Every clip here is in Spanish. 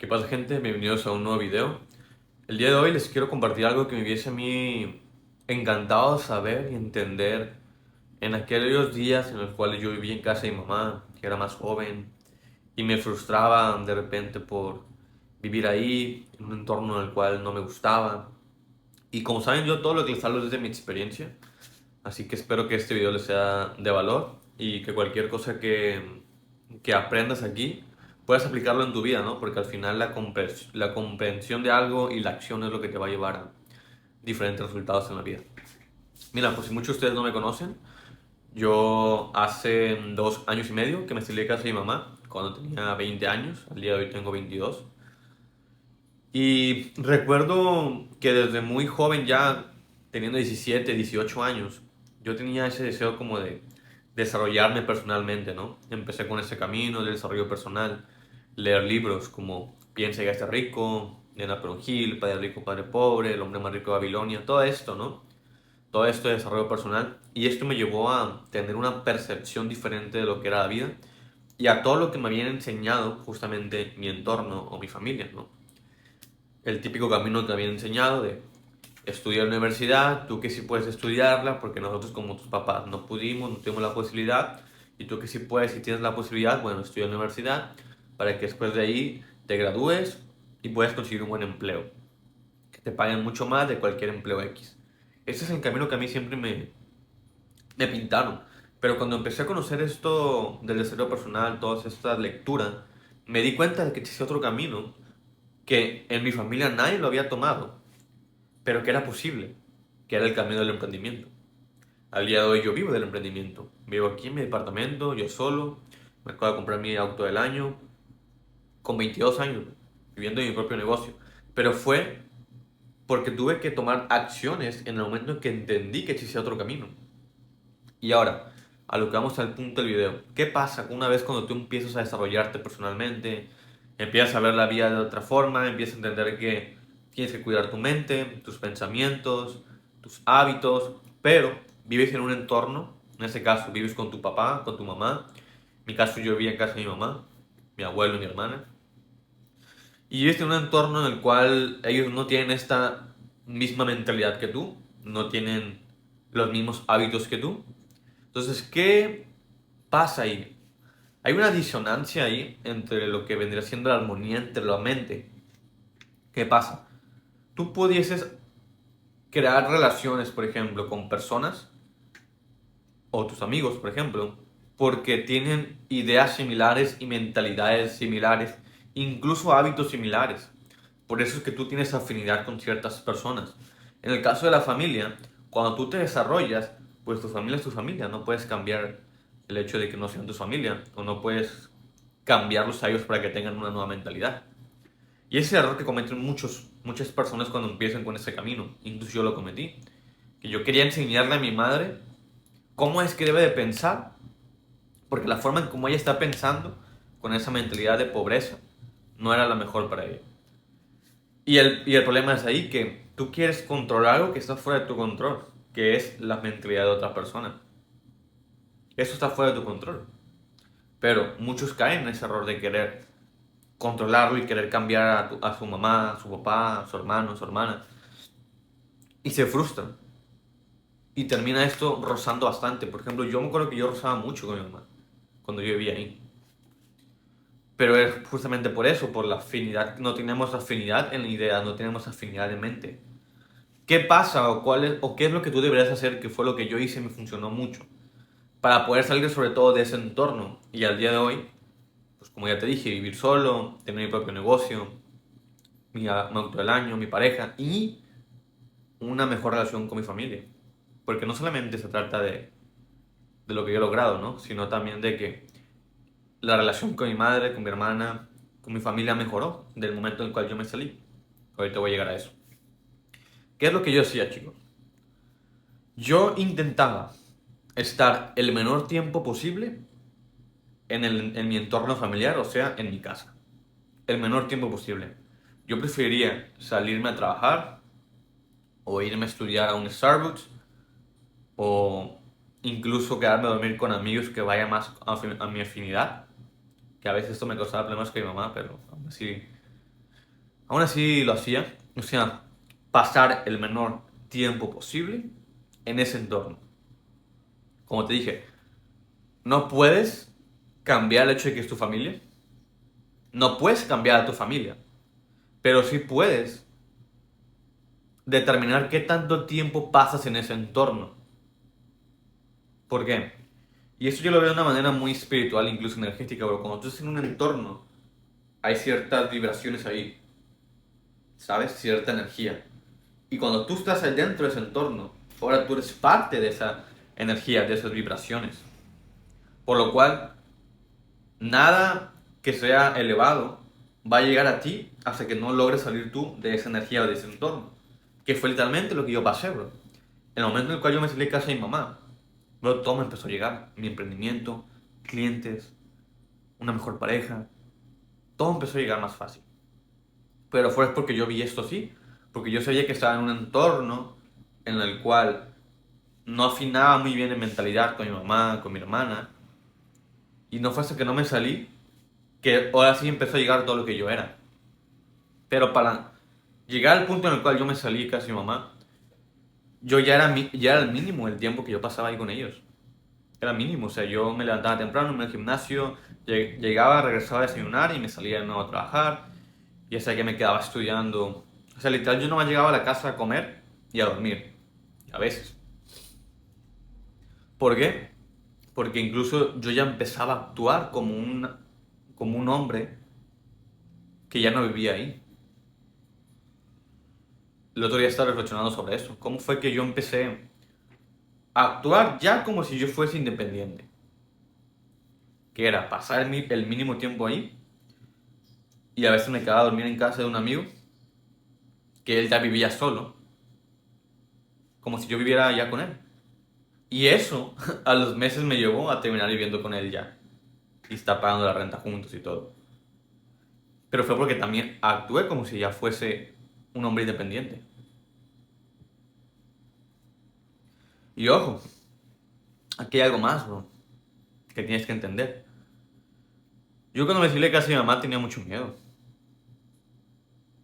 ¿Qué pasa, gente? Bienvenidos a un nuevo video. El día de hoy les quiero compartir algo que me hubiese a mí encantado saber y entender en aquellos días en los cuales yo vivía en casa de mi mamá, que era más joven, y me frustraba de repente por vivir ahí, en un entorno en el cual no me gustaba. Y como saben, yo todo lo que les hablo es de mi experiencia, así que espero que este video les sea de valor y que cualquier cosa que aprendas aquí puedas aplicarlo en tu vida, ¿no? Porque al final la comprensión de algo y la acción es lo que te va a llevar a diferentes resultados en la vida. Mira, pues si muchos de ustedes no me conocen, yo hace 2 años y medio que me salí de casa de mi mamá, cuando tenía 20 años, al día de hoy tengo 22. Y recuerdo que desde muy joven ya, teniendo 17 18 años, yo tenía ese deseo como de desarrollarme personalmente, ¿no? Empecé con ese camino del desarrollo personal, leer libros como Piensa y Gasta Rico, de Napoleon Hill, Padre Rico, Padre Pobre, El Hombre Más Rico de Babilonia, todo esto, ¿no? Todo esto de desarrollo personal. Y esto me llevó a tener una percepción diferente de lo que era la vida y a todo lo que me habían enseñado justamente mi entorno o mi familia, ¿no? El típico camino que habían enseñado de estudiar en la universidad, tú que sí puedes estudiarla, porque nosotros como tus papás no pudimos, no tuvimos la posibilidad, y tú que sí puedes y tienes la posibilidad, bueno, estudia en la universidad para que después de ahí te gradúes y puedas conseguir un buen empleo, que te paguen mucho más de cualquier empleo X. Ese es el camino que a mí siempre me pintaron. Pero cuando empecé a conocer esto del desarrollo personal, todas estas lecturas, me di cuenta de que existía otro camino que en mi familia nadie lo había tomado, pero que era posible, que era el camino del emprendimiento. Al día de hoy yo vivo del emprendimiento. Vivo aquí en mi departamento, yo solo, me acabo de comprar mi auto del año, con 22 años, viviendo en mi propio negocio. Pero fue porque tuve que tomar acciones en el momento en que entendí que existía otro camino. Y ahora, a lo que vamos al punto del video. ¿Qué pasa una vez cuando tú empiezas a desarrollarte personalmente? Empiezas a ver la vida de otra forma, empiezas a entender que tienes que cuidar tu mente, tus pensamientos, tus hábitos, pero vives en un entorno, en este caso vives con tu papá, con tu mamá. En mi caso yo vivía en casa de mi mamá, mi abuelo y mi hermana. Y vives en un entorno en el cual ellos no tienen esta misma mentalidad que tú, no tienen los mismos hábitos que tú. Entonces, ¿qué pasa ahí? Hay una disonancia ahí entre lo que vendría siendo la armonía entre la mente. ¿Qué pasa? Tú pudieses crear relaciones, por ejemplo, con personas o tus amigos, por ejemplo, porque tienen ideas similares y mentalidades similares, incluso hábitos similares. Por eso es que tú tienes afinidad con ciertas personas. En el caso de la familia, cuando tú te desarrollas, pues tu familia es tu familia, no puedes cambiar el hecho de que no sean tu familia, o no puedes cambiarlos a ellos para que tengan una nueva mentalidad. Y ese error que cometen muchas personas cuando empiezan con ese camino, incluso yo lo cometí, que yo quería enseñarle a mi madre cómo es que debe de pensar, porque la forma en cómo ella está pensando, con esa mentalidad de pobreza, no era la mejor para ella. Y el problema es ahí que tú quieres controlar algo que está fuera de tu control, que es la mentalidad de otra persona. Eso está fuera de tu control. Pero muchos caen en ese error de querer controlarlo y querer cambiar a su mamá, a su papá, a su hermano, a su hermana. Y se frustran. Y termina esto rozando bastante. Por ejemplo, yo me acuerdo que yo rozaba mucho con mi mamá cuando yo vivía ahí. Pero es justamente por eso, por la afinidad. No tenemos afinidad en la idea, no tenemos afinidad de mente. ¿Qué pasa o qué es lo que tú deberías hacer? Que fue lo que yo hice y me funcionó mucho. Para poder salir sobre todo de ese entorno. Y al día de hoy, pues como ya te dije, vivir solo, tener mi propio negocio, mi auto del año, mi pareja y una mejor relación con mi familia. Porque no solamente se trata de lo que yo he logrado, ¿no? Sino también de que la relación con mi madre, con mi hermana, con mi familia mejoró del momento en el cual yo me salí. Ahorita voy a llegar a eso. ¿Qué es lo que yo hacía, chicos? Yo intentaba estar el menor tiempo posible en mi entorno familiar, o sea, en mi casa. El menor tiempo posible. Yo preferiría salirme a trabajar o irme a estudiar a un Starbucks o incluso quedarme a dormir con amigos que vayan más a mi afinidad, que a veces esto me causaba problemas con mi mamá, pero aún así Aún así lo hacía, o sea, pasar el menor tiempo posible en ese entorno. Como te dije, no puedes cambiar el hecho de que es tu familia, no puedes cambiar a tu familia, pero sí puedes determinar qué tanto tiempo pasas en ese entorno. ¿Por qué? Y esto yo lo veo de una manera muy espiritual, incluso energética, pero cuando tú estás en un entorno, hay ciertas vibraciones ahí, ¿sabes? Cierta energía. Y cuando tú estás ahí dentro de ese entorno, ahora tú eres parte de esa energía, de esas vibraciones. Por lo cual, nada que sea elevado va a llegar a ti hasta que no logres salir tú de esa energía o de ese entorno. Que fue literalmente lo que yo pasé, bro. En el momento en el cual yo me salí de casa de mi mamá, bro, todo me empezó a llegar. Mi emprendimiento, clientes, una mejor pareja. Todo empezó a llegar más fácil. Pero fue porque yo vi esto así. Porque yo sabía que estaba en un entorno en el cual no afinaba muy bien en mentalidad con mi mamá, con mi hermana. Y no fue hasta que no me salí que ahora sí empezó a llegar todo lo que yo era. Pero para llegar al punto en el cual yo me salí casi mi mamá, yo ya era el mínimo el tiempo que yo pasaba ahí con ellos. Era mínimo, o sea, yo me levantaba temprano, me iba al gimnasio, llegaba, regresaba a desayunar y me salía de nuevo a trabajar. Ya sea que me quedaba estudiando. O sea, literal, yo no me llegaba a la casa a comer y a dormir. A veces. ¿Por qué? Porque incluso yo ya empezaba a actuar como un hombre que ya no vivía ahí. El otro día estaba reflexionando sobre eso. ¿Cómo fue que yo empecé a actuar ya como si yo fuese independiente? Que era pasar el mínimo tiempo ahí y a veces me quedaba a dormir en casa de un amigo que él ya vivía solo, como si yo viviera ya con él. Y eso a los meses me llevó a terminar viviendo con él ya. Y está pagando la renta juntos y todo. Pero fue porque también actué como si ya fuese un hombre independiente. Y ojo, aquí hay algo más, bro, que tienes que entender. Yo cuando me salí de casa de mi mamá tenía mucho miedo.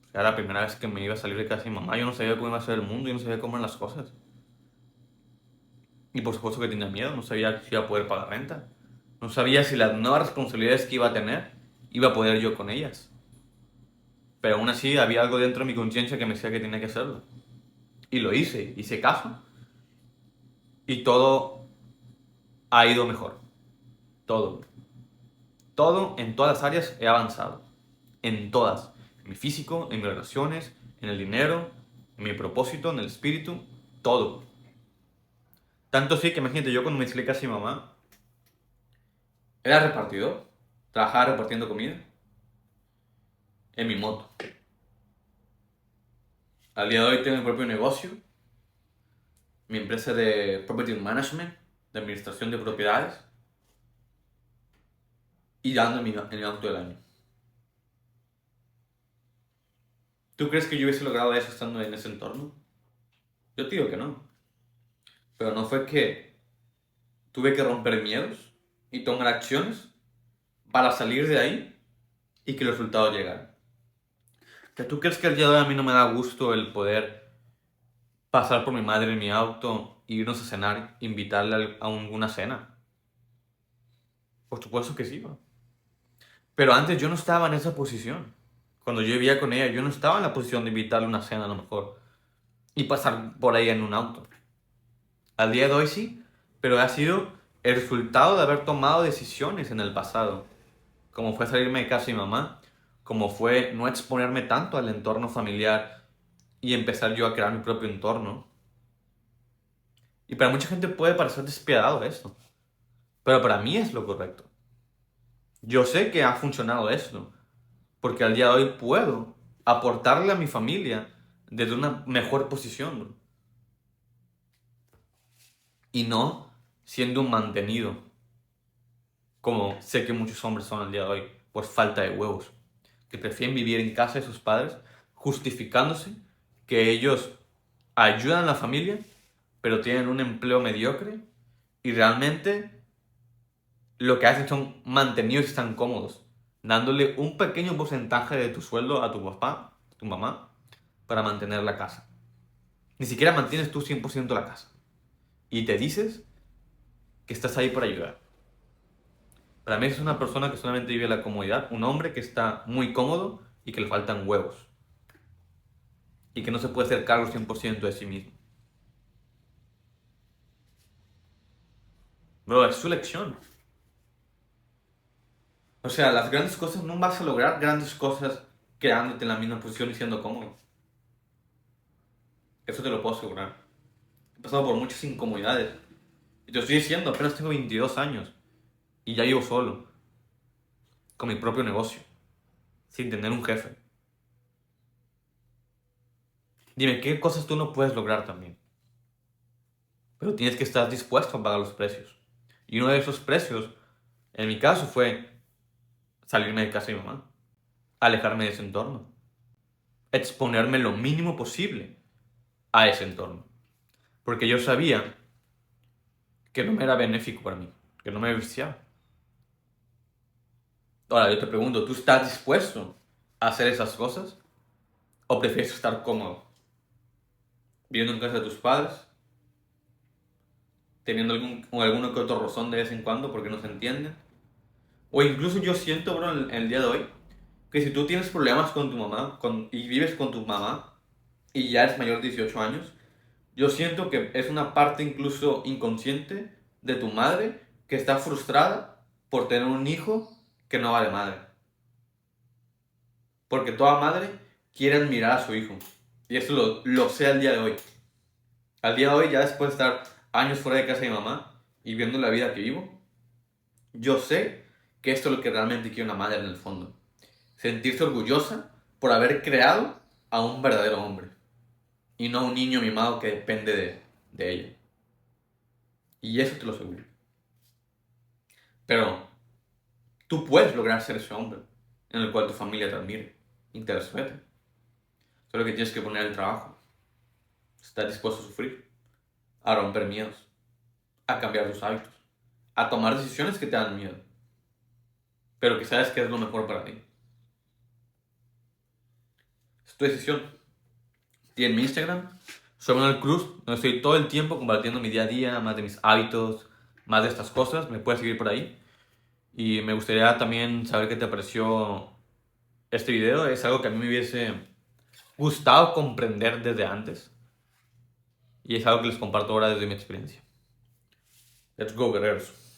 O sea, era la primera vez que me iba a salir de casa de mi mamá. Yo no sabía cómo iba a ser el mundo, yo no sabía cómo eran las cosas. Y por supuesto que tenía miedo, no sabía si iba a poder pagar renta. No sabía si las nuevas responsabilidades que iba a tener, iba a poder yo con ellas. Pero aún así había algo dentro de mi conciencia que me decía que tenía que hacerlo. Y lo hice caso. Y todo ha ido mejor. Todo. Todo, en todas las áreas he avanzado. En todas. En mi físico, en mis relaciones, en el dinero, en mi propósito, en el espíritu. Todo. Tanto sí que imagínate, yo cuando me salí casi mi mamá, era repartidor. Trabajaba repartiendo comida en mi moto. Al día de hoy tengo mi propio negocio, mi empresa de property management, de administración de propiedades, y ando en mi auto del año. ¿Tú crees que yo hubiese logrado eso estando en ese entorno? Yo te digo que no. Pero no fue que tuve que romper miedos y tomar acciones para salir de ahí y que los resultados llegaran. ¿Que tú crees que el día de hoy a mí no me da gusto el poder pasar por mi madre en mi auto, irnos a cenar, invitarle a una cena? Por supuesto que sí, bro. Pero antes yo no estaba en esa posición. Cuando yo vivía con ella, yo no estaba en la posición de invitarle una cena a lo mejor y pasar por ahí en un auto. Al día de hoy sí, pero ha sido el resultado de haber tomado decisiones en el pasado, como fue salirme de casa de mi mamá, como fue no exponerme tanto al entorno familiar y empezar yo a crear mi propio entorno. Y para mucha gente puede parecer despiadado esto, pero para mí es lo correcto. Yo sé que ha funcionado esto, porque al día de hoy puedo aportarle a mi familia desde una mejor posición, bro. Y no siendo un mantenido, como sé que muchos hombres son al día de hoy, por falta de huevos, que prefieren vivir en casa de sus padres, justificándose que ellos ayudan a la familia, pero tienen un empleo mediocre y realmente lo que hacen son mantenidos y están cómodos, dándole un pequeño porcentaje de tu sueldo a tu papá tu mamá, para mantener la casa. Ni siquiera mantienes tú 100% la casa. Y te dices que estás ahí para ayudar. Para mí es una persona que solamente vive la comodidad, un hombre que está muy cómodo y que le faltan huevos. Y que no se puede hacer cargo 100% de sí mismo. Bro, es su elección. O sea, las grandes cosas, no vas a lograr grandes cosas quedándote en la misma posición y siendo cómodo. Eso te lo puedo asegurar. He pasado por muchas incomodidades. Y te estoy diciendo, apenas tengo 22 años. Y ya vivo solo. Con mi propio negocio. Sin tener un jefe. Dime, ¿qué cosas tú no puedes lograr también? Pero tienes que estar dispuesto a pagar los precios. Y uno de esos precios, en mi caso, fue salirme de casa de mi mamá. Alejarme de ese entorno. Exponerme lo mínimo posible a ese entorno. Porque yo sabía que no me era benéfico para mí. Que no me beneficiaba. Ahora, yo te pregunto, ¿tú estás dispuesto a hacer esas cosas? ¿O prefieres estar cómodo? Viviendo en casa de tus padres, teniendo alguno que otro rozón de vez en cuando porque no se entienden. O incluso yo siento, bro, en el día de hoy, que si tú tienes problemas con tu mamá y vives con tu mamá y ya eres mayor de 18 años, yo siento que es una parte incluso inconsciente de tu madre que está frustrada por tener un hijo que no va de madre. Porque toda madre quiere admirar a su hijo. Y eso lo sé al día de hoy. Al día de hoy, ya después de estar años fuera de casa de mi mamá y viendo la vida que vivo, yo sé que esto es lo que realmente quiere una madre en el fondo. Sentirse orgullosa por haber creado a un verdadero hombre. Y no a un niño mimado que depende de ella. Y eso te lo aseguro. Pero tú puedes lograr ser ese hombre en el cual tu familia te admire y te respete. Solo que tienes que poner el trabajo. Estar dispuesto a sufrir, a romper miedos, a cambiar tus hábitos, a tomar decisiones que te dan miedo, pero que sabes que es lo mejor para ti. Es tu decisión. Y en mi Instagram, soy Manuel Cruz, donde estoy todo el tiempo compartiendo mi día a día, más de mis hábitos, más de estas cosas. Me puedes seguir por ahí. Y me gustaría también saber qué te pareció este video. Es algo que a mí me hubiese gustado comprender desde antes. Y es algo que les comparto ahora desde mi experiencia. Let's go, guerreros.